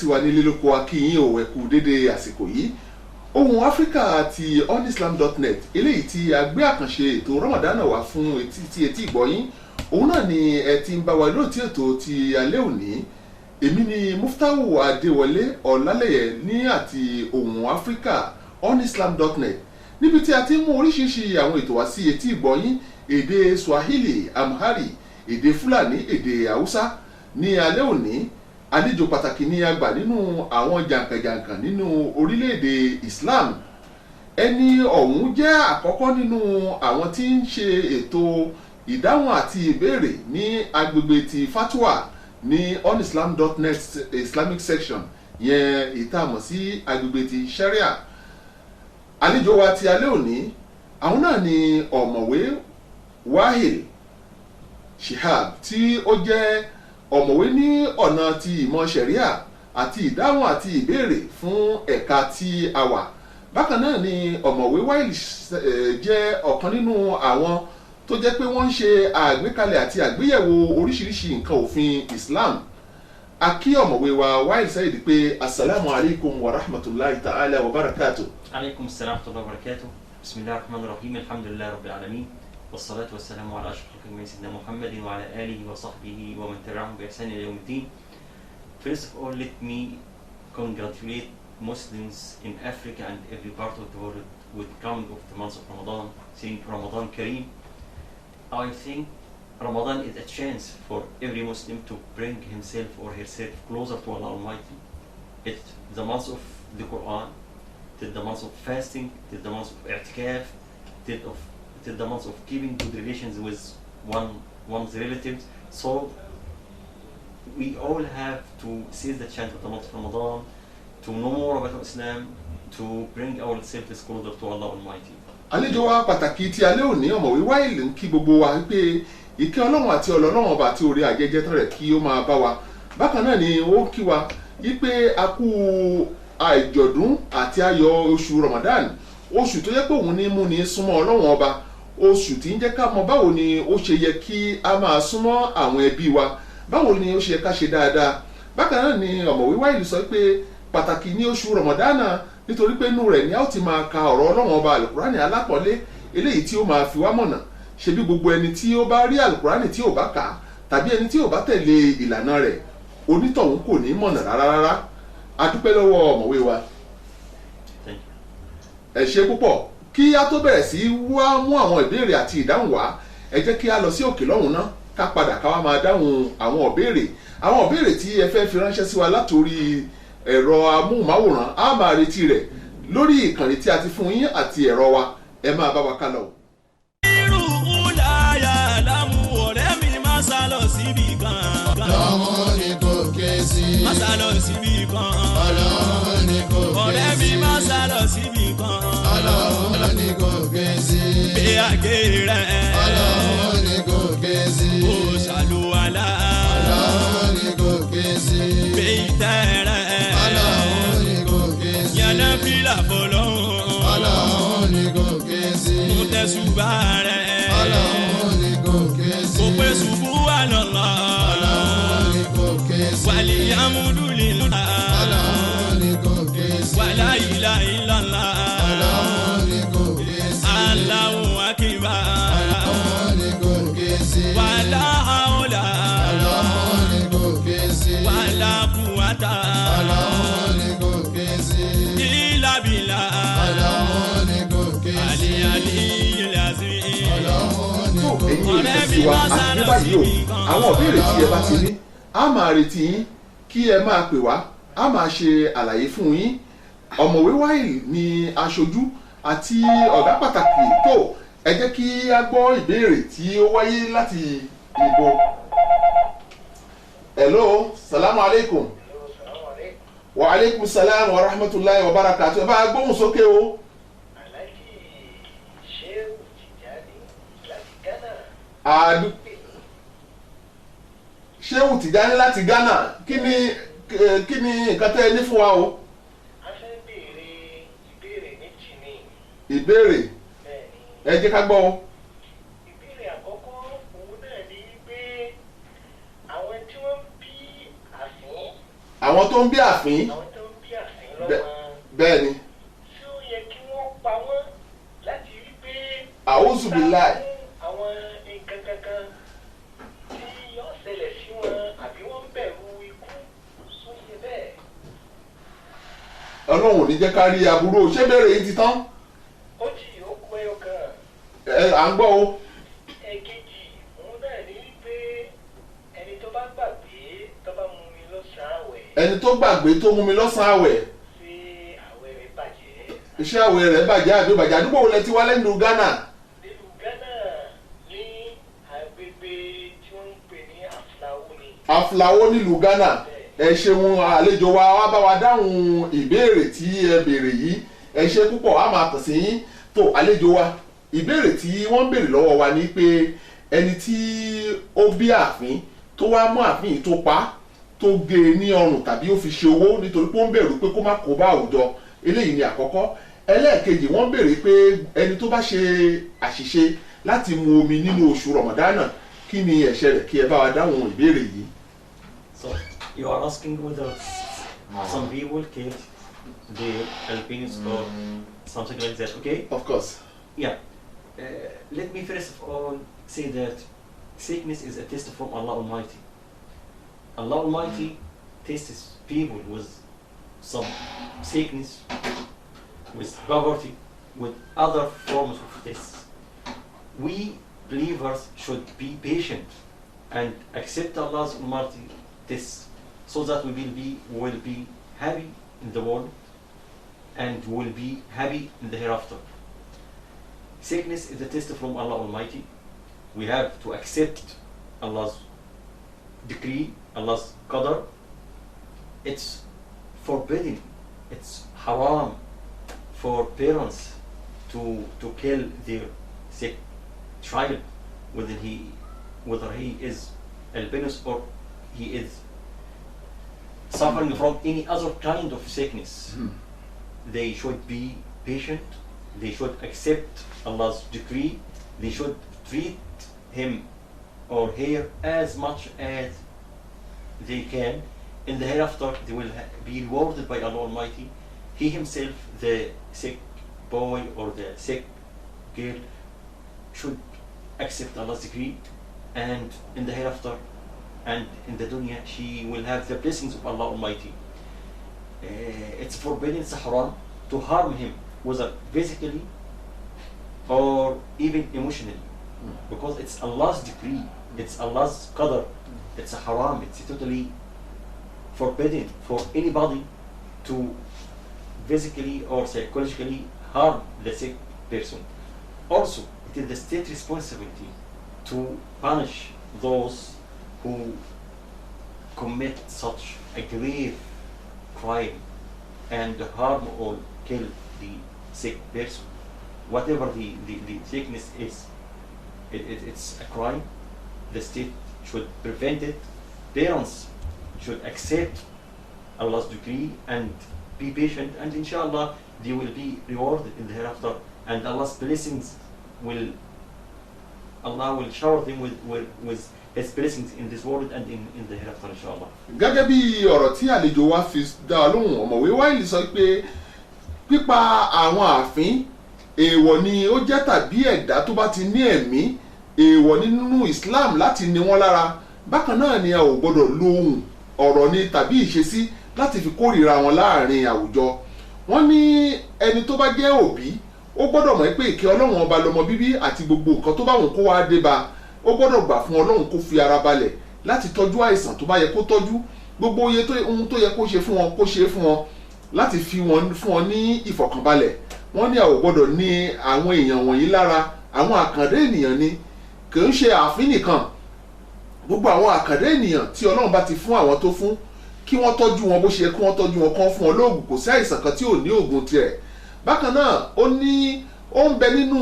sí wa nílé lóko akíyín ò ẹ kú dédé àsìkò yìí. Ohùn Áfíríkà ti onislam.net eléyìí tí a gbé àkànṣe ètò Ramadan wá fún etí ìgbọ́yín. Òun náà ni ẹ ti ń bá wa lóòtí ètò ti alẹ́ òní. Èmi ni Mufutau Adewole Olaleye ní àti Ohùn Áfíríkà onislam.net níbi tí a ti mú oríṣiríṣi àwọn ètò wá sí etí ìgbọ́yín, èdè Swahili, Amhari, èdè Fúlàní, èdè Hausa. Ní alẹ́ òní àlejò pàtàkì ní àgbà nínú àwọn jàǹkànjàǹkàn nínú orílẹ̀-èdè Islam. Ẹni ọ̀hún jẹ́ àkọ́kọ́ nínú àwọn tí ń ṣe ètò ìdáhùn àti ìbéèrè ní agbègbè ti Fatwa ní onislam.net Islamic section yẹn ìtààmọ̀ sí agbègbè ti Sharia. Àlejò wa ti alẹ́ òní àwọn náà ni ọ̀mọ̀wé Wahil Shihab tí ó jẹ́ ọ̀mọ̀wé ní ọ̀nà ti ìmọ̀ ṣẹ̀ríà àti ìdáhùn àti ìbéèrè fún ẹ̀ka tí a wà. Bákan náà ni ọ̀mọ̀wé Wahil jẹ́ ọ̀kan nínú àwọn tó jẹ́ pé wọ́n ń ṣe àgbékalẹ̀ àti àgbéyẹ̀wò oríṣiríṣi nǹkan òfin Islam. A kí ọ̀mọ̀wé wa Wahil Said pé assalamu alaikum wa rahmatullahi ta'ala wa barakatuh. Alaikum assalam wa rahmatullahi wa barakatuh. Bismillahir rahmanir rahim. Alhamdulillahi rabbil alamin. والصلاة والسلام على أشرف الأنبياء سيدنا محمد وعلى آله وصحبه ومن تبعهم بإحسان إلى يوم الدين. First of all, let me congratulate Muslims in Africa and every part of the world with coming of the month of Ramadan, saying Ramadan Kareem. I think Ramadan is a chance for every Muslim to bring himself or herself closer to Allah Almighty. It's the month of the Quran, it's the month of fasting, it's the month of i'tikaf, it's the month of keeping good relations with one's relatives. So we all have to seize the chance of the month of Ramadan, to know more about Islam, to bring ourselves closer to Allah Almighty. Àlejò wa pàtàkì tí alẹ́ òní ọ̀mọ̀wé Wahil ń kí gbogbo wa pé ìkẹ́ Ọlọ́run àti Ọlọ́run ọba tí orí àjẹjẹ tán rẹ̀ kí ó máa bá wa. Bákan náà ni ó kí wa pé a kú àjọ̀dún àti ayọ̀ oṣù Ramadan, oṣù tó jẹ́ pé òun ní mú ni súnmọ́ Ọlọ́run ọba, oṣù tí ń jẹ́ ká mọ̀ báwo ni ó ṣe yẹ kí a máa súnmọ́ àwọn ẹbí wa, báwo ni ó ṣe yẹ ká ṣe dáadáa. Bákan náà ni ọ̀mọ̀wé Wahil sọ pé pàtàkì ní oṣù Ramadan nítorí pé inú rẹ̀ ni a ó ti máa ka ọ̀rọ̀ Ọlọ́run ọba Al-Qur'ani alápọ̀lé eléyìí tí ó máa fi wá mọ̀nà. Ṣebí gbogbo ẹni tí ó bá rí Al-Qur'ani tí ò bá kà tàbí ẹni tí ò bá tẹ̀lé ìlànà rẹ̀ onítọ̀hún kò ní mọ̀nà rárá. A dúpẹ́ lọ́wọ́ ọ̀mọ̀wé wa. Ẹ ṣé púpọ̀. Kí a tó bẹ̀rẹ̀ sí wá mú àwọn ìbéèrè àti ìdáhùn wá, ẹ jẹ́ kí a lọ sí òkè lọ́hùn náà ká padà ká wá máa dáhùn àwọn ìbéèrè tí ẹ fẹ́ fi ránṣẹ́ sí wa látòrí ẹ̀rọ amóhùnmáwòrán. A máa retí rẹ̀ lórí ìkànnì tí a ti fún yín àti ẹ̀rọ wa. Ẹ máa bá wa ká lọ. irú láyà lámú ọ̀rẹ́ mi máa sá lọ síbi kan. Ọlọ́run ni kò ké sí. Máa sá lọ síbi kan. Ọlọ́run ni kò ké sí. ọ̀rẹ́ mi máa sá lọ síbi kan. Ọlọ́run ni kò ké sí. Gbé àgé rẹ̀. Ọlọ́run ni kò ké sí. Ó ṣàlùwàlá. Ọlọ́run ni kò ké sí. Gbé ìtẹ́ rẹ̀. Ọlọ́run ni kò ké sí. Yànnà fìlà fọlọ́hún. Ọlọ́run ni kò ké sí. Mo tẹ̀sùbà rẹ̀. Ọlọ́run ni kò ké sí. Kò pé ṣubú wà lọ́lọ́. Ọlọ́run ni kò ké sí. Wàlí amúdúlélá. Ọlọ́run ni kò ké sí. Wàlá ìlà ìlàlá. Ọlọ́run ni kò ké sí. Allahu akbar. Ọlọ́run ni kò ké sí. Wàlá haula. Ọlọ́run ni kò ké sí. Wàlá quwwata. Ọlọ́run ni kò ké sí. Illa billah. Ọlọ́run ni kò ké sí. Aliyyil azim. Ọlọ́run ni Tó kò ẹ̀yin ké èèyàn sí. sí wa àti ní báyìí o, àwọn ìbéèrè tí ẹ bá ti ní a máa retí yín kí ẹ máa pè wá, a máa ṣe àlàyé fún yín. Ọ̀mọ̀wé Wahil ni aṣojú àti ọ̀gá pàtàkì. Tó ẹ jẹ́ kí a gbọ́ ìbéèrè tí ó wáyé láti ìbò. Hello, salamu alaikum. Wa alaikum salam wa rahmatullahi wa barakatuh. Ẹ bá gbóhùn sókè o. Alhaji Shehu Tijani láti Ghana. Adu Shehu Tijani láti Ghana. Kí ni nǹkan tẹ́ ẹ ní fún wa o? A fẹ́ béèrè ìbéèrè méjì ni. Ìbéèrè Bẹ́ẹ̀ni. ẹ jẹ́ ká gbọ́ o. Ìbéèrè àkọ́kọ́ òun náà ni pé àwọn tí wọ́n bí àfín àwọn tó ń bí àfín. àwọn tó ń bí àfín lọ́mọ. bẹ́ẹ̀ ni. ṣé ó yẹ kí wọ́n pa wọ́n láti rí pé. A'udhu billahi. àwọn nǹkan kankan tí yóò ṣẹlẹ̀ sí wọn àbí wọ́n ń bẹ̀rù ikú sóye bẹ́ẹ̀. Ọlọ́run ò ní jẹ́ ká rí aburú ṣé bẹ̀rẹ̀ yìí ti tán. ó jì ó kú ẹyọ kan. À ń gbọ́ o. ẹ̀kejì òun náà ní wípé ẹni tó bá gbàgbé tó bá mú mi lọ́sàn-án àwẹ̀. ẹni tó gbàgbé tó mú mi lọ́sàn-án àwẹ̀. ṣé àwẹ̀ rẹ̀ bàjẹ́. iṣẹ́ àwẹ̀ rẹ̀ bàjẹ́ àbí bàjẹ́ àdúgbò wo lẹ ti wá lẹ́nu Ghana. nílùú Ghana ní agbègbè tí wọ́n ń pè ní Aflawo ni. Aflawo nílùú Ghana. Ẹ ṣeun àlejò wa wá bá wa dáhùn ìbéèrè tí ẹ béèrè yìí. Ẹ ṣe púpọ̀ á máa kàn sí yín. Tó àlejò wa ìbéèrè tí wọ́n ń béèrè lọ́wọ́ wa ni pé ẹni tí ó bí àfín tó wá mú àfín yìí tó pa tó gé e ní ọrùn tàbí ó fi ṣe owó nítorí pé ó ń bẹ̀rù pé kó má kó bá àwùjọ, eléyìí ni àkọ́kọ́. Ẹlẹ́ẹ̀kejì wọ́n béèrè pé ẹni tó bá ṣe àṣìṣe láti mu omi nínú oṣù Ramadana kí ni ẹ̀ṣẹ̀ rẹ̀, kí ẹ bá wa dáhùn ìbéèrè yìí. So you are asking whether some people killed their albinos or something like that, okay? Of course. Yeah. Let me first of all say that sickness is a test from Allah Almighty. Allah Almighty tests people with some sickness, with poverty, with other forms of tests. We believers should be patient and accept Allah's Almighty tests so that we will be happy in the world and will be happy in the hereafter. Sickness is a test from Allah Almighty. We have to accept Allah's decree, Allah's qadar. It's forbidden, it's haram for parents to kill their sick child, whether he is albinos or he is suffering from any other kind of sickness. They should be patient, they should accept Allah's decree, they should treat him or her as much as they can. In the hereafter, they will be rewarded by Allah Almighty. He himself, the sick boy or the sick girl, should accept Allah's decree, and in the hereafter and in the dunya, she will have the blessings of Allah Almighty. It's forbidden, it's haram to harm him, whether physically or even emotionally, because it's Allah's decree, it's Allah's qadar, it's a haram, it's totally forbidden for anybody to physically or psychologically harm the sick person. Also, it is the state responsibility to punish those who commit such a grave crime and harm or kill the sick person. Whatever the sickness is, it's a crime. The state should prevent it. Parents should accept Allah's decree and be patient, and inshallah they will be rewarded in the hereafter, and Allah's blessings Allah will shower them with His blessings in this world and in the hereafter, inshallah. Gẹ́gẹ́ bí ọ̀rọ̀ tí àlejò wa fi dá wa lóhùn, ọ̀mọ̀wé Wáìlì sọ pé pípa àwọn ààfin èèwọ̀ ni ó jẹ́, tàbí ẹ̀dá tó bá ti ní ẹ̀mí èèwọ̀ nínú Islam láti ní wọ́n lára. Bákan náà ni a ò gbọ́dọ̀ lo ohùn, ọ̀rọ̀ ni tàbí ìṣesí láti fi kórìíra wọn láàrin àwùjọ. Wọ́n ní ẹni tó bá jẹ́ òbí ó gbọ́dọ̀ mọ̀ pé ìkẹ́ Ọlọ́run ọba lọmọ bíbí àti gbogbo nǹkan tó bá wọn kó wá dé bá, ó gbọ́dọ̀ gbà fún Ọlọ́run kó fi ara balẹ̀ láti tọ́jú àìsàn tó bá yẹ kó tọ́jú, gbogbo ohun tó yẹ kó ṣe fún wọn kó ṣe fún wọn, láti fún wọn ní ìfọ̀kànbalẹ̀. Wọ́n ní a ò gbọ́dọ̀ ní àwọn èèyàn wọ̀nyí lára. Àwọn àkàndé ènìyàn ni, kì í ṣe ààfin nìkan. Gbogbo àwọn àkàndé ènìyàn tí Ọlọ́run bá ti fún àwọn tó fún, kí wọ́n tọ́jú wọn bó ṣe yẹ kí wọ́n tọ́jú wọn, kán fún wọn lóògùn. Kò sí àìsàn kan tí ò ní òògùn tirẹ̀. Bákan náà ó ń bẹ nínú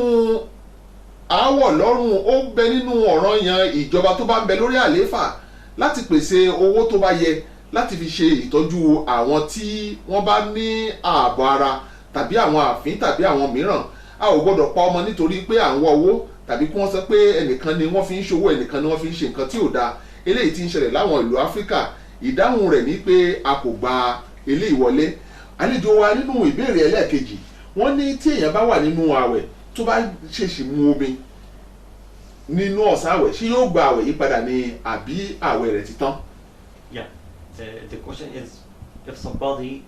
aáwọ̀ lọ́rùn, ó ń bẹ nínú ọ̀ranyàn ìjọba tó bá ń bẹ lórí àlééfà láti pèsè owó tó bá yẹ láti fi ṣe ìtọ́jú àwọn tí wọ́n bá ní ààbọ̀ ara tàbí àwọn ààfin tàbí àwọn mìíràn. A ò gbọ́dọ̀ pa ọmọ nítorí pé à ń wọ owó, tàbí kí wọ́n sọ pé ẹnìkan ni wọ́n fi ń ṣòwò, ẹnìkan ni wọ́n fi ń ṣe nǹkan tí ò dáa. Eléyìí tí ń ṣẹlẹ̀ láwọn ìlú Áfíríkà, ìdáhùn rẹ̀ ní pé a kò gba eléyìí wọlé. Àlejò wa nínú ìbéèrè ẹlẹ́ẹ̀kejì wọ́n ní tí èèyàn bá wà nínú àwẹ̀ tó bá ṣèṣì mu omi nínú ọ̀sán àwẹ̀ ṣé yóò gba àwẹ̀ yí padà ní àbí àwẹ̀ rẹ̀ ti tán. Yeah, the question is if somebody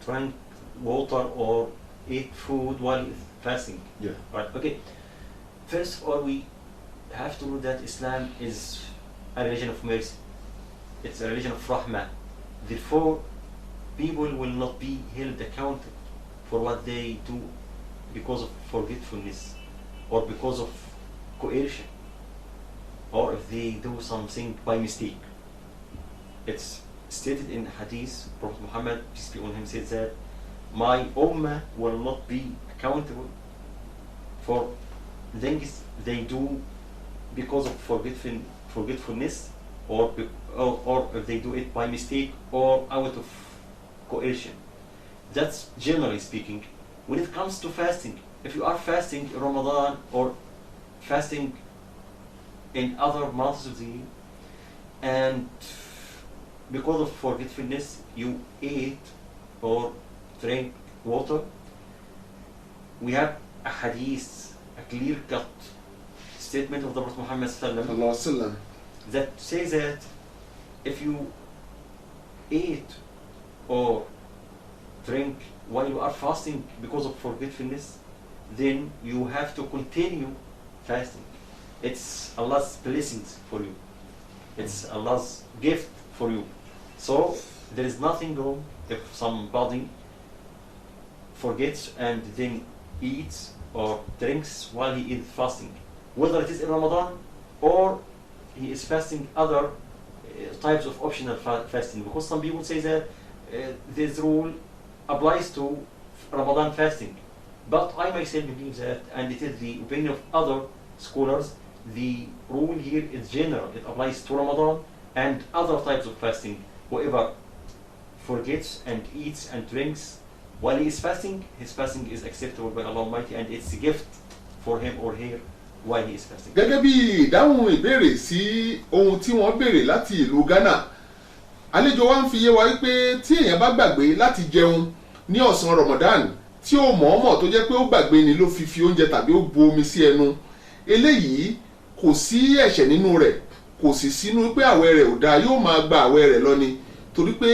drank water or ate food while fasting. Yeah. Right. Okay. First of all, we have to know that Islam is a religion of mercy. It's a religion of rahmah. Therefore, people will not be held accountable for what they do because of forgetfulness or because of coercion or if they do something by mistake. It's stated in Hadith, Prophet Muhammad, peace be on him, said that my ummah will not be accountable for things they do because of forgetfulness or if they do it by mistake or out of coercion. That's generally speaking. When it comes to fasting, if you are fasting in Ramadan or fasting in other months of the year, and because of forgetfulness you ate or drank water, we have a hadith, a clear-cut statement of the Prophet Muhammad Allah that says that if you ate or drink while you are fasting because of forgetfulness, then you have to continue fasting. It's Allah's blessings for you. It's Allah's gift for you. So there is nothing wrong if somebody forgets and then eats or drinks while he is fasting, whether it is in Ramadan or he is fasting other types of optional fasting, because some people say that this rule applies to Ramadan fasting, but I myself believe that, and it is the opinion of other scholars, the rule here is general. It applies to Ramadan and other types of fasting. Whoever forgets and eats and drinks while he is fasting, his fasting is acceptable by Allah Almighty, and it's a gift for him or her while he is fasting. Gẹ́gẹ́ bí ìdáhùn ìbéèrè sí ohun tí wọ́n béèrè láti ìlú Ghana, àlejò wa ń fi yé wa wípé tí èèyàn bá gbàgbé láti jẹun ní ọ̀sán Ramadan tí ó mọ̀ọ́mọ̀ tó jẹ́ pé ó gbàgbé ni ló fi oúnjẹ tàbí ó bu omi sí ẹnu, eléyìí kò sí ẹ̀ṣẹ̀ nínú rẹ̀, kò sì sínú pé àwẹ̀ rẹ̀ ò dáa, yóò máa gba àwẹ̀ rẹ̀ lọ ni, torí pé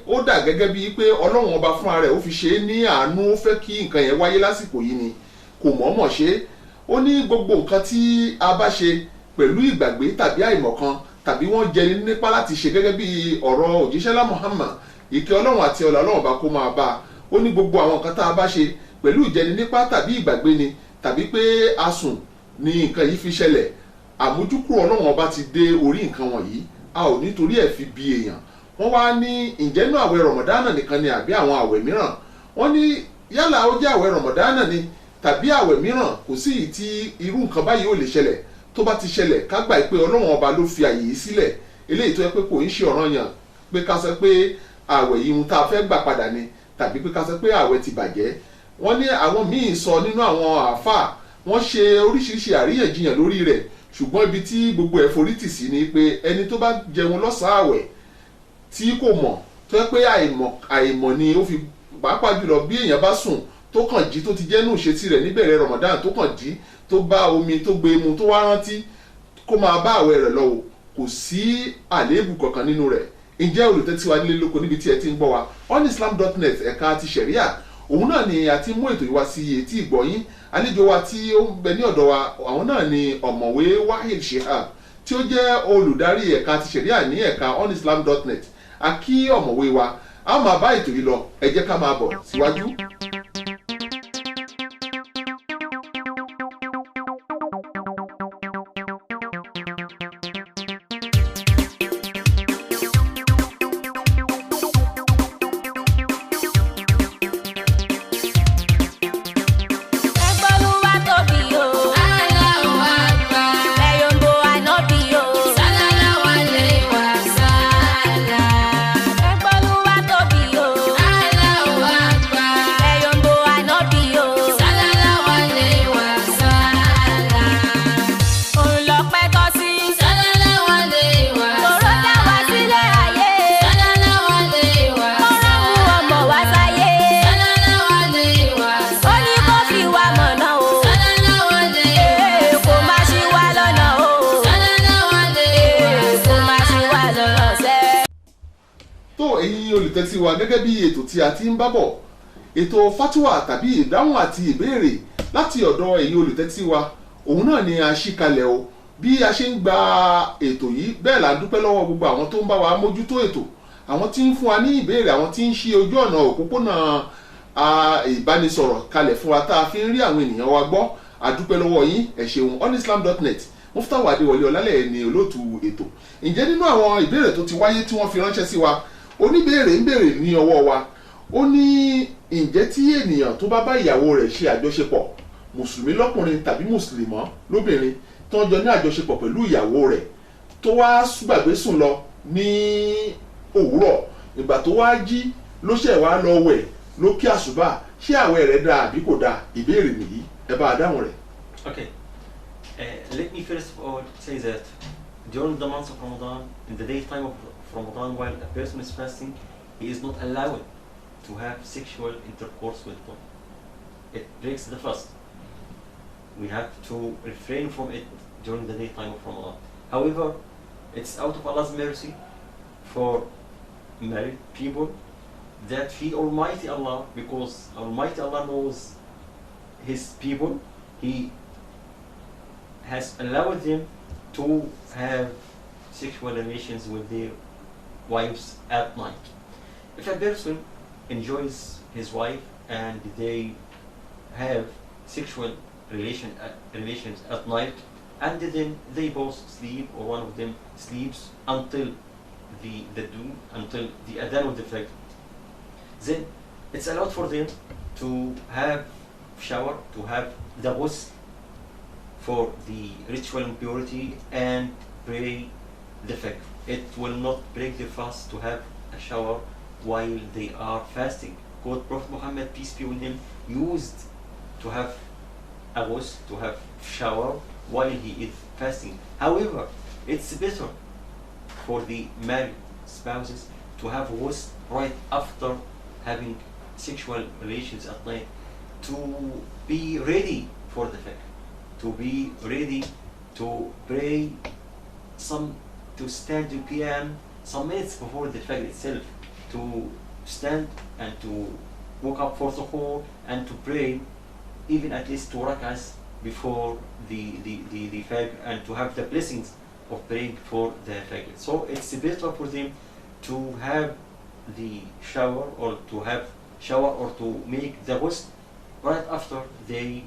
ó dà gẹ́gẹ́ bíi pé Ọlọ́run ọba fúnra rẹ̀ ó fi ṣe é ní àánú, ó fẹ́ kí nǹkan yẹn wáyé lásìkò yìí ni, kò mọ̀ọ́mọ̀ ṣe é. Ó ní gbogbo nǹkan tí a bá ṣe pẹ̀lú ìgbàgbé tàbí àìmọ̀kan tàbí wọ́n jẹni nípa láti ṣe, gẹ́gẹ́ bí ọ̀rọ̀ òjíṣẹ́ lá Muhammad, ìkẹ́ Ọlọ́run àti ọlá Ọlọ́run bá kó máa bá a. Ó ní gbogbo àwọn nǹkan tá a bá ṣe pẹ̀lú ìjẹni nípa tàbí ìgbàgbé ni, tàbí pé a sùn ní nǹkan yìí fi ṣẹlẹ̀, àmójúkúrò Ọlọ́run ọba ti dé orí nǹkan wọ̀nyí, a ò nítorí ẹ̀ fi bí èèyàn. Wọ́n wá ní ǹjẹ́ inú àwẹ̀ Ramadan nìkan ni àbí àwọn àwẹ̀ mìíràn? Wọ́n ní yálà ó jẹ́ àwẹ̀ Ramadan ni tàbí àwẹ̀ mìíràn, kò sí ìyí tí irú nǹkan báyìí ò lè ṣẹlẹ̀. Tó bá ti ṣẹlẹ̀ ká gbà pé Ọlọ́run ọba ló fi àyè yìí sílẹ̀, eléyìí tó yẹ pé kò ń ṣe ọ̀ranyàn pé ká sọ pé àwẹ̀ yìí tá a fẹ́ gbà padà ni, tàbí pé ká sọ pé àwẹ̀ ti bàjẹ́. Wọ́n ní àwọn míì sọ nínú àwọn àáfàá, wọ́n ṣe oríṣiríṣi àríyànjiyàn lórí rẹ̀, ṣùgbọ́n ibi tí gbogbo ẹ̀ forí tì sí ni pé ẹni tó bá jẹun lọ́sàn-án àwẹ̀ tí kò mọ̀, tó yẹ pé àìmọ̀ ni ó fi, pàápàá jùlọ bí èèyàn bá sùn tó kàn jí tó ti jẹ́nu ìṣesí rẹ̀ níbẹ̀rẹ̀ Ramadan, tó kàn jí tó bá omi tó gbé mu tó wá rántí kó máa bá àwẹ̀ rẹ̀ lọ wò, kò sí àléébù kankan nínú rẹ̀. Ǹjẹ́ olùtẹ́tí wa nílé lóko níbi tí ẹ ti ń gbọ́ wa, onislam.net ẹ̀ka ti ṣẹ̀ríà, òun náà ni a ti mú ètò ìwá sí etí ìgbọ̀yín. Àlejò wa tí ó ń bẹ ní ọ̀dọ̀ wa, àwọn náà ni ọ̀mọ̀wé Wahid Shihab tí ó jẹ́ olùdarí ẹ̀ka ti ṣẹ̀ríà ní ẹ̀ka onislam.net. A kí ọ̀mọ̀wé wa, a máa bá ètò yìí lọ, ẹ jẹ́ ká máa bọ̀ síwájú. Ẹ̀yọ̀ olùtẹ́tí wa gẹ́gẹ́ bí ètò tí a ti ń bá bọ̀ ètò fatuwa tàbí ìdáhùn àti ìbéèrè láti ọ̀dọ̀ ẹ̀yin olùtẹ́tí wa òun náà ni a ṣí kalẹ̀ o bí a ṣe ń gba ètò yìí bẹ́ẹ̀ là ń dúpẹ́ lọ́wọ́ gbogbo àwọn tó ń bá wa mójútó ètò àwọn tí ń fún wa ní ìbéèrè àwọn tí ń ṣí ojú ọ̀nà òpópónà ìbánisọ̀rọ̀ kalẹ̀ fún wa tá a fi ń rí àwọn ènìyàn wa gbọ́ a dúpẹ́ lọ́wọ́ yín ẹ ṣeun onislam.net Mufutau Adewole Olaleye ni olóòtú ètò ǹjẹ́ nínú àwọn ìbéèrè tó ti wáyé tí wọ́n fi ránṣẹ́ sí wa oníbéèrè ń béèrè ní ọwọ́ wa ó ní ǹjẹ́ tí ènìyàn tó bá ìyàwó rẹ̀ ṣe àjọṣepọ̀ mùsùlùmí lọ́kùnrin tàbí mùsùlùmọ́ lóbìnrin tó ń jọ ní àjọṣepọ̀ pẹ̀lú ìyàwó rẹ̀ tó wá gbàgbé sùn lọ ní òwúrọ̀ ìgbà tó wá jí ló ṣẹ̀ wá lọ wẹ̀ ló kí àsùbà ṣé àwẹ̀ rẹ̀ dáa àbí kò dáa ìbéèrè nìyí ẹ bá a dáhùn rẹ̀. Okay. Let me first of all say that during the month of Ramadan, in the daytime of Ramadan, while a person is fasting, he is not allowed to have sexual intercourse with them. It breaks the fast. We have to refrain from it during the daytime of Ramadan. However, it's out of Allah's mercy for married people that fear Almighty Allah, because Almighty Allah knows His people. He has allowed them to have sexual relations with their wives at night. If a person enjoys his wife and they have sexual relations at night, and then they both sleep or one of them sleeps until the Adhan of the Fajr, then it's allowed for them to have shower, to have the ghusl for the ritual impurity and pray the Fajr. It will not break the fast to have a shower while they are fasting. God, Prophet Muhammad, peace be with him, used to have a ghusl, to have shower while he is fasting. However, it's better for the married spouses to have ghusl right after having sexual relations at night, to be ready for the Fajr, to be ready to pray to stand in Qiyam some minutes before the Fajr itself, to stand and to wake up for suhoor and to pray even at least 2 rak'ahs before the Fajr, and to have the blessings of praying for the Fajr. So it's better for them to have the shower or to make the ghusl right after they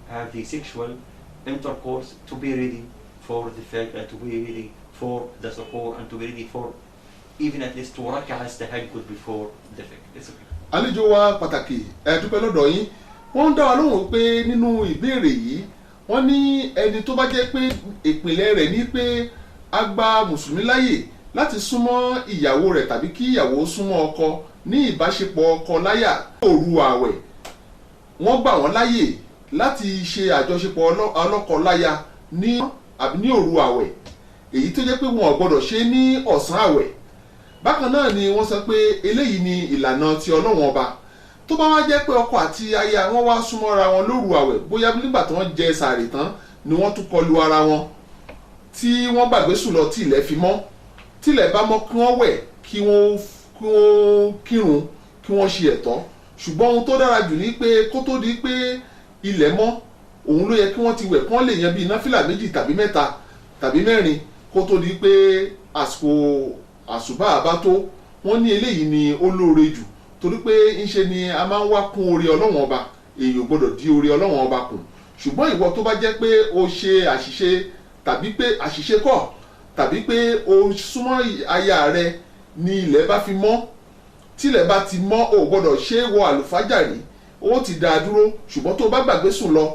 have the sexual intercourse, to be ready for the Fajr and to be ready for the suhoor and to be ready for even at least 2 rak'ahs tahajjud before the Fajr. It's okay. Àlejò wa pàtàkì ẹ dúpẹ́ lọ́dọ̀ yín wọ́n ń dá wa lóhùn pé nínú ìbéèrè yìí wọ́n ní ẹni tó bá jẹ́ pé ìpìlẹ̀ rẹ̀ ní pé a gba mùsùlùmí láyè láti súnmọ́ ìyàwó rẹ̀ tàbí kí ìyàwó súnmọ́ ọkọ ní ìbáṣepọ̀ ọkọ láyà òru àwẹ̀ wọ́n gbà wọ́n láyè láti ṣe àjọṣepọ̀ ọlọ́kọ láya ní òru àwẹ̀ èyí tó jẹ́ pé wọn ò gbọ́dọ̀ ṣe ní ọ̀sán àwẹ̀. Bákan náà ni wọ́n sọ pé eléyìí ni ìlànà ti Ọlọ́run ọba tó bá wá jẹ́ pé ọkọ àti aya wọn wá súnmọ́ra wọn lóru àwẹ̀ bóyá nígbà tí wọ́n jẹ sààrì tán ni wọ́n tún kọlu ara wọn tí wọ́n gbàgbé sùn lọ tí ilẹ̀ fi mọ́ tí ilẹ̀ bá mọ́ kí wọ́n wẹ̀ kí wọ́n kírun kí wọ́n ṣe ẹ̀tọ́, ṣùgbọ́n ohun tó dára jù ní pé kó tó di pé ilẹ̀ mọ́ òun ló yẹ kí wọ́n ti wẹ̀ kí wọ́n lè yan bíi náfìlà 2 tàbí 3 tàbí 4 kó tó di pé àsìkò àsùbá àbá tó. Wọ́n ní eléyìí ni ó lóore jù torí pé ńṣe ni a máa ń wá kún oore Ọlọ́run ọba, èèyàn gbọ́dọ̀ di oore Ọlọ́run ọba kù. Ṣùgbọ́n ìwọ tó bá jẹ́ pé o ṣe àṣìṣe tàbí pé àṣìṣe kọ́ tàbí pé o súnmọ́ aya rẹ ni ilẹ̀ bá fi mọ́, tí ilẹ̀ bá ti mọ́ o gbọ́dọ̀ ṣe wọ àlùfájàrí ó ti dá a dúró. Ṣùgbọ́n tó bá gbàgbé sùn lọ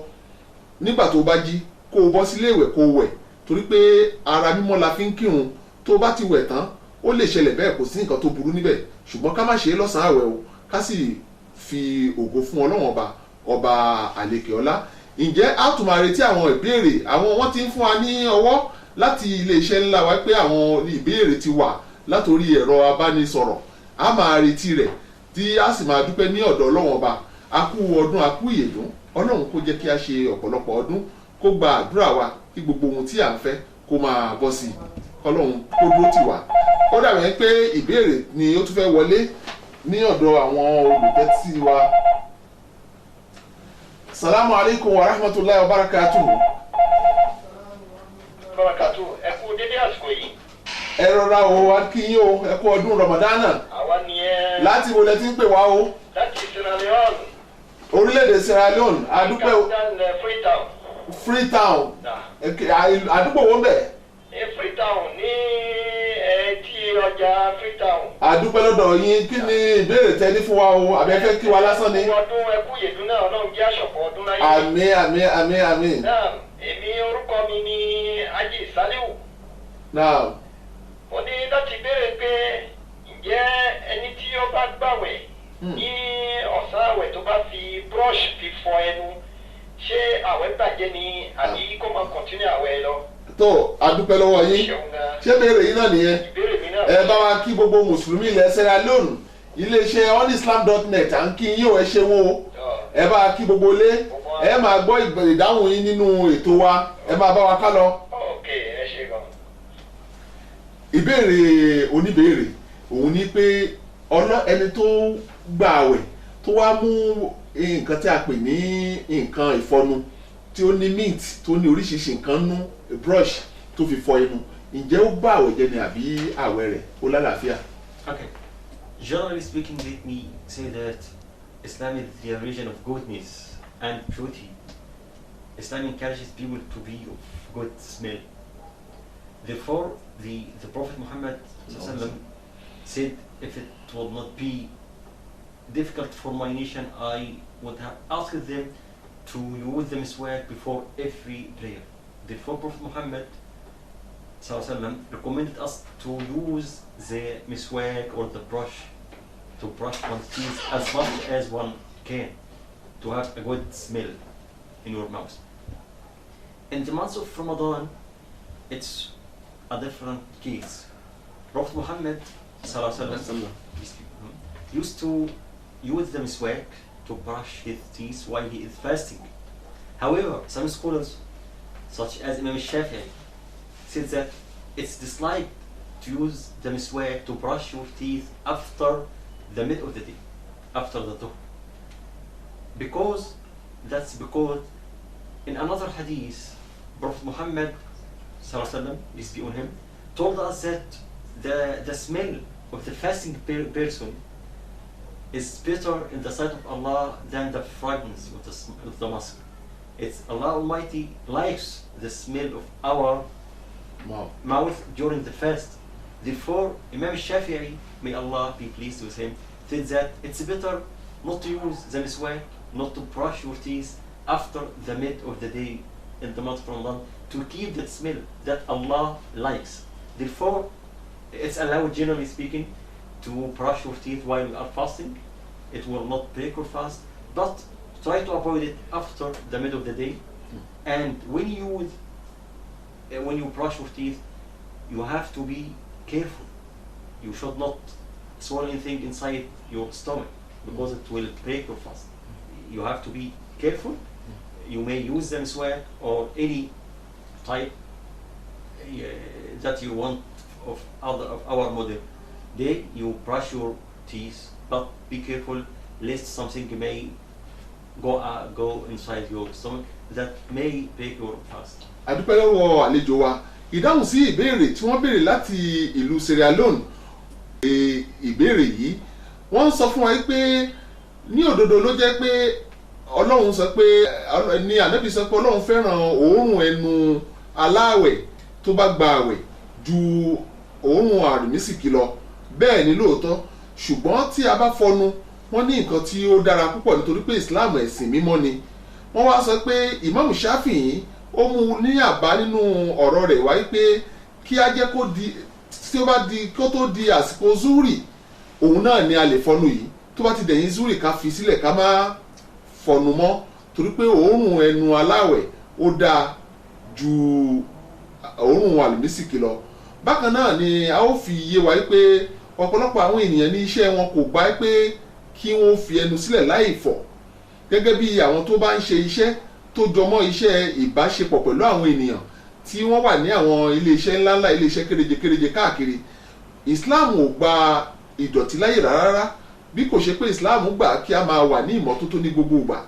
nígbà tó bá jí kó o bọ́ sílé ìwẹ̀ kó o wẹ̀ torí pé ara mímọ́ la fi ń kírun. Tó bá ti wẹ̀ tán ó lè ṣẹlẹ̀ bẹ́ẹ̀, kò sí nǹkan tó burú níbẹ̀, ṣùgbọ́n ká má ṣe é lọ́sàn-án àwẹ̀ o, ká sì fi ògo fún Ọlọ́run ọba àlekè ọlá. Ǹjẹ́ a tún máa retí àwọn ìbéèrè, àwọn wọ́n ti ń fún wa ní ọwọ́ láti iléeṣẹ́ ńlá wa pé àwọn ìbéèrè ti wà látòrí ẹ̀rọ abánisọ̀rọ̀, a máa retí rẹ̀ tí a sì máa dúpẹ́ ní ọ̀dọ̀ Ọlọ́run ọba. A kú ọdún, a kú ìyèdún, Ọlọ́run kó jẹ́ kí a ṣe ọ̀pọ̀lọpọ̀ ọdún, kó gba àdúrà wa kí gbogbo ohun tí à ń fẹ́ kó máa bọ́ sí i, Ọlọ́run kó dúró tì wá. ó dàbí pé ìbéèrè ni ó tún fẹ́ wọlé ní ọ̀dọ̀ àwọn olùtẹ́tí wa. Salamu alaikum wa rahmatullahi wa barakatuhu. Barakatu, ẹ kú dédé àsìkò yìí. Ẹ rọra o, a kí yín o, ẹ kú ọdún Ramadana. Àwa ni ẹ. Láti wo lẹ ti ń pè wá o? Láti Sierra Leone. Orílẹ̀-èdè Sierra Leone, àdúpẹ́ o. Freetown. Freetown. Nah. Àdúgbò wo ń bẹ̀? Freetown ní tí ọjà Freetown. Àdúpẹ́ lọ́dọ̀ yín, kí ni ìbéèrè tẹ́ ní fún wa o? Àbí ẹ fẹ́ kí wa lásán ni? Ọdún ẹkú yèdún náà Ọlọ́run jẹ́ àṣọ̀pọ̀ ọdún láyé. Àmín àmín àmín àmín. Náà, èmi orúkọ mi ni Haji Saliu. Náà. Mo ní láti béèrè pé ǹjẹ́ ẹni tí ó bá gbàwẹ̀ ní ọ̀sán àwẹ̀ tó bá fi brush fi fọ ẹnu ṣé àwẹ̀ bàjẹ́ ni àbí kó máa continue àwẹ̀ lọ? Tó àdúpẹ́ lọ́wọ́ yín. Ṣé béèrè yín náà nìyẹn? Ìbéèrè mi náà. Ẹ bá wa kí gbogbo mùsùlùmí ilẹ̀ Sierra Leone, iléeṣẹ́ onislam.net à ń kí yín o, ẹ ṣeun o. Ẹ bá wa kí gbogbo ilé, ẹ máa gbọ́ ìdáhùn yín nínú ètò wa, ẹ máa bá wa ká lọ. Ok, ẹ ṣe gan. Ìbéèrè oníbéèrè òun ni pé ẹni tó gba àwẹ̀ tó wá mú nǹkan tí a pè ní nǹkan ìfọnu tí ó ní mint tó ní oríṣiríṣi nǹkan nú brush tó fi fọ inú, ǹjẹ́ ó bá àwẹ̀ jẹ́ ni àbí àwẹ̀ rẹ̀ ó lálàáfíà? Okay. Generally speaking, let me say that Islam is the religion of goodness and beauty. Islam encourages people to be of good smell. Therefore, the Prophet Muhammad said, if it would not be difficult for my nation, I would have asked them to use the miswak before every prayer. Therefore, Prophet Muhammad recommended us to use the miswak or the brush to brush one's teeth as much as one can to have a good smell in your mouth. In the month of Ramadan, it's a different case. Prophet Muhammad used to use the miswak to brush his teeth while he is fasting. However, some scholars, such as Imam Shafi'i, said that it's disliked to use the miswak to brush your teeth after the mid of the day, after the dhuhr. Because in another hadith, Prophet Muhammad peace be on him, told us that the smell of the fasting person is better in the sight of Allah than the fragrance of the musk. It's Allah Almighty likes the smell of our mouth during the fast. Therefore, Imam Shafi'i, may Allah be pleased with him, said that it's better not to use the miswak, not to brush your teeth after the mid of the day in the month of Ramadan, to keep that smell that Allah likes. Therefore, it's allowed, generally speaking, to brush your teeth while you are fasting. It will not break your fast, but try to avoid it after the mid of the day. And when you brush your teeth, you have to be careful. You should not swallow anything inside your stomach because it will break your fast. You have to be careful. You may use the miswak or any type that you want of our modern day. You brush your teeth, but be careful lest something may go inside your stomach that may break your fast. Adúpẹ́ lọ́wọ́ àlejò wa. Ìdáhùn sí ìbéèrè tí wọ́n béèrè láti ìlú Sierra Leone. Ìbéèrè yìí wọ́n sọ fún wa pé ní òdodo ló jẹ́ pé Ọlọ́run sọ pé ní Ànábì sọ pé Ọlọ́run fẹ́ràn òórùn ẹnu aláàwẹ̀ tó bá gba àwẹ̀ ju òórùn àrìmísìkí lọ. Bẹ́ẹ̀ ni lóòótọ́, ṣùgbọ́n tí a bá fọnu wọ́n ní nǹkan tí ó dára púpọ̀ nítorí pé Islam ẹ̀sìn mímọ́ ni. Wọ́n wá sọ pé Imam Shafi'i ó mú ní àbá nínú ọ̀rọ̀ rẹ̀ wáyé pé kí á jẹ́ kó di tí ó bá di kó tó di àsìkò zuri òun náà ni a lè fọnu yìí, tó bá ti dẹ̀yìn zuri ká fi sílẹ̀ ká má fọnu mọ́ torí pé òórùn ẹnu aláwẹ̀ ó dáa ju òórùn àlùmísìkì lọ. Bákan náà ni a ó fi yé wa pé ọ̀pọ̀lọpọ̀ àwọn ènìyàn ní iṣẹ́ wọn kò gbà pé kí wọ́n fi ẹnu sílẹ̀ láì fọ̀, gẹ́gẹ́ bí àwọn tó bá ń ṣe iṣẹ́ tó jọmọ́ iṣẹ́ ìbáṣepọ̀ pẹ̀lú àwọn ènìyàn tí wọ́n wà ní àwọn iléeṣẹ́ ńláńlá, iléeṣẹ́ kéréje káàkiri. Islam ò gba ìdọ̀tí láyè rárá bí kò ṣe pé Islam gbà kí a máa wà ní ìmọ́tótó ní gbogbo ìgbà.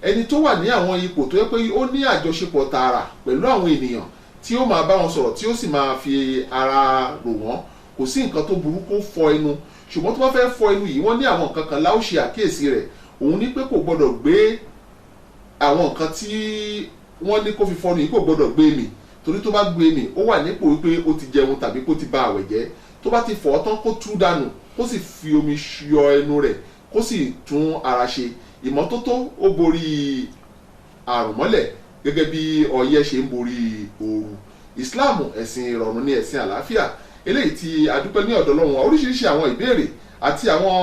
Ẹni tó wà ní àwọn ipò tó yẹ pé ó ní àjọṣepọ̀ tààrà pẹ̀lú àwọn ènìyàn tí ó máa bá wọn sọ̀rọ̀ tí ó sì máa fi ara rò wọ́n, kò sí nǹkan tó burú kó fọ ẹnu. Ṣùgbọ́n tó bá fẹ́ fọ ẹnu yìí wọ́n ní àwọn nǹkan kan láó ṣe àkíyèsí rẹ̀. Òun ní pé kò gbọdọ̀ gbé àwọn nǹkan tí wọ́n ní kó fi fọnu yìí kò gbọdọ̀ gbé mì, torí tó bá gbé mì ó wà nípò wípé ó ti jẹun tàbí kó ti ba àwẹ̀ jẹ́. Tó bá ti fọ̀ ọ́ tán kó tú dànù, kó sì fi omi yọ ẹnu rẹ̀, kó sì tún ara ṣe. Ìmọ́tótó ó borí àrùn mọ́lẹ̀ gẹ́gẹ́ bí ọyẹ́ ṣe ń borí ooru. Islam ẹ̀sìn ìrọ̀rùn ní ẹ̀sìn àlàáfíà eléyìí tí a dúpẹ́ ní ọ̀dọ̀ Ọlọ́run. Oríṣiríṣi àwọn ìbéèrè àti àwọn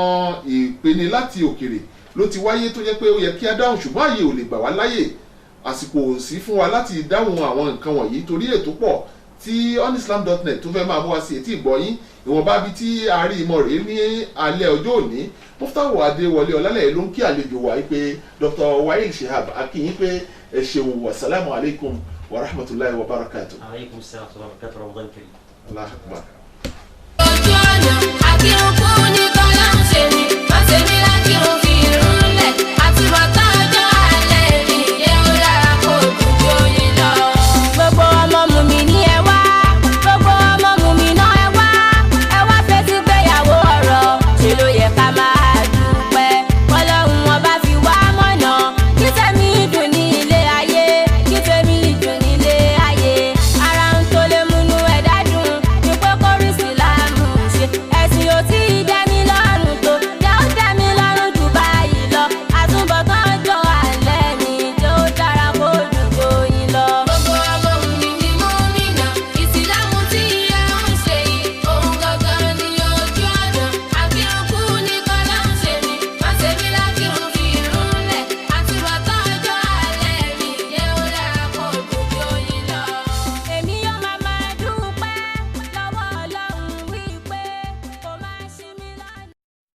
ìpeni láti òkèrè ló ti wáyé tó jẹ́ pé ó yẹ kí a dáhùn, ṣùgbọ́n àyè ò lè gbà wá láyè, àsìkò ò sí fún wa láti dáhùn àwọn nǹkan wọ̀nyí torí ètò pọ̀ tí onislam.net tó fẹ́ máa mú wa sí etí ìgbọ́yín. Ìwọ̀nba bí tí a rí ìmọ̀ rèé ní alẹ́ ọjọ́ òní. Mufutau Adewole Olaleye ló ń kí àlejò wa pé Dr. Wael Shihab akínyìn pé ẹ ṣeun wa salamu alaykum wa rahmatulahi wa barakatuh. Alaikum salaam wa rahmatullahi wa barakatuh. Ramadan kareem. Allah akbar.